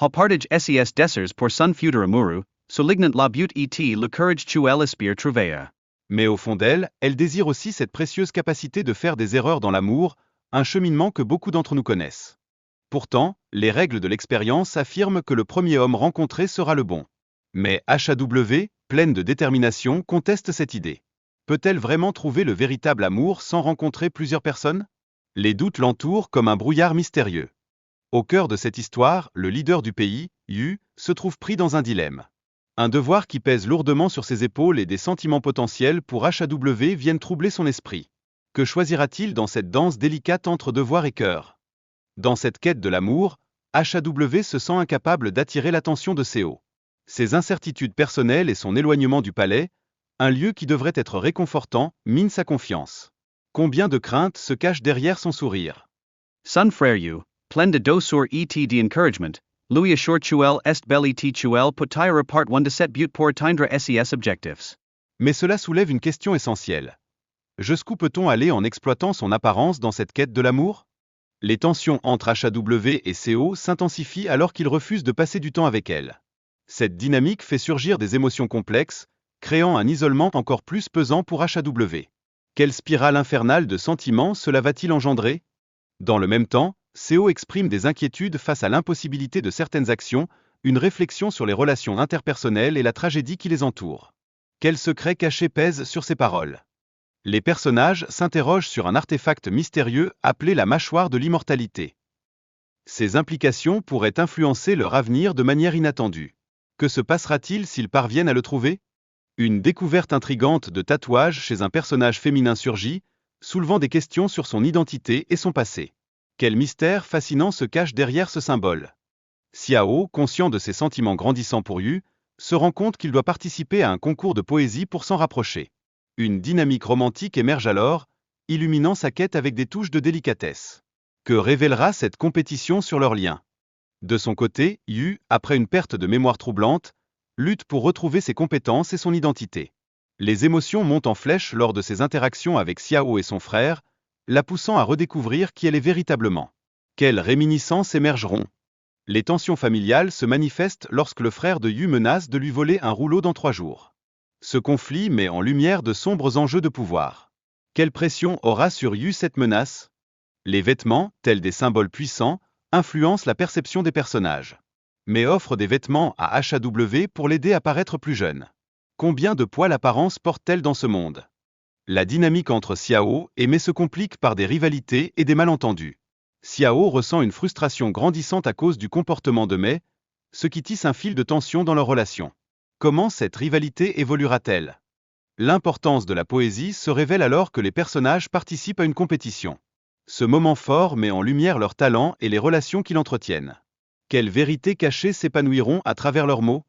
Hoppartage ses dessers pour son futur amoureux, solignant la but et le courage elle aspire trouver. Mais au fond d'elle, elle désire aussi cette précieuse capacité de faire des erreurs dans l'amour, un cheminement que beaucoup d'entre nous connaissent. Pourtant, les règles de l'expérience affirment que le premier homme rencontré sera le bon. Mais HAW, pleine de détermination, conteste cette idée. Peut-elle vraiment trouver le véritable amour sans rencontrer plusieurs personnes? Les doutes l'entourent comme un brouillard mystérieux. Au cœur de cette histoire, le leader du pays, Yu, se trouve pris dans un dilemme. Un devoir qui pèse lourdement sur ses épaules et des sentiments potentiels pour HAW viennent troubler son esprit. Que choisira-t-il dans cette danse délicate entre devoir et cœur? Dans cette quête de l'amour, HAW se sent incapable d'attirer l'attention de Seo. Ses incertitudes personnelles et son éloignement du palais, un lieu qui devrait être réconfortant, minent sa confiance. Combien de craintes se cachent derrière son sourire? Son frère Yu, plein de douceur et d'encouragement, lui assure est bel et peut-il part 1 de cette but pour atteindre ses objectifs. Mais cela soulève une question essentielle. Jusqu'où peut-on aller en exploitant son apparence dans cette quête de l'amour? Les tensions entre HAW et Seo s'intensifient alors qu'il refuse de passer du temps avec elle. Cette dynamique fait surgir des émotions complexes, créant un isolement encore plus pesant pour HAW. Quelle spirale infernale de sentiments cela va-t-il engendrer? Dans le même temps, Seo exprime des inquiétudes face à l'impossibilité de certaines actions, une réflexion sur les relations interpersonnelles et la tragédie qui les entoure. Quel secret caché pèse sur ses paroles? Les personnages s'interrogent sur un artefact mystérieux appelé la mâchoire de l'immortalité. Ces implications pourraient influencer leur avenir de manière inattendue. Que se passera-t-il s'ils parviennent à le trouver? Une découverte intrigante de tatouage chez un personnage féminin surgit, soulevant des questions sur son identité et son passé. Quel mystère fascinant se cache derrière ce symbole? Xiao, conscient de ses sentiments grandissants pour Yu, se rend compte qu'il doit participer à un concours de poésie pour s'en rapprocher. Une dynamique romantique émerge alors, illuminant sa quête avec des touches de délicatesse. Que révélera cette compétition sur leur lien? De son côté, Yu, après une perte de mémoire troublante, lutte pour retrouver ses compétences et son identité. Les émotions montent en flèche lors de ses interactions avec Xiao et son frère, la poussant à redécouvrir qui elle est véritablement. Quelles réminiscences émergeront? Les tensions familiales se manifestent lorsque le frère de Yu menace de lui voler un rouleau dans 3 jours. Ce conflit met en lumière de sombres enjeux de pouvoir. Quelle pression aura sur Yu cette menace? Les vêtements, tels des symboles puissants, influencent la perception des personnages. Mais offrent des vêtements à HAW pour l'aider à paraître plus jeune. Combien de poids l'apparence porte-t-elle dans ce monde? La dynamique entre Xiao et Mei se complique par des rivalités et des malentendus. Xiao ressent une frustration grandissante à cause du comportement de Mei, ce qui tisse un fil de tension dans leur relation. Comment cette rivalité évoluera-t-elle? L'importance de la poésie se révèle alors que les personnages participent à une compétition. Ce moment fort met en lumière leurs talents et les relations qu'ils entretiennent. Quelles vérités cachées s'épanouiront à travers leurs mots?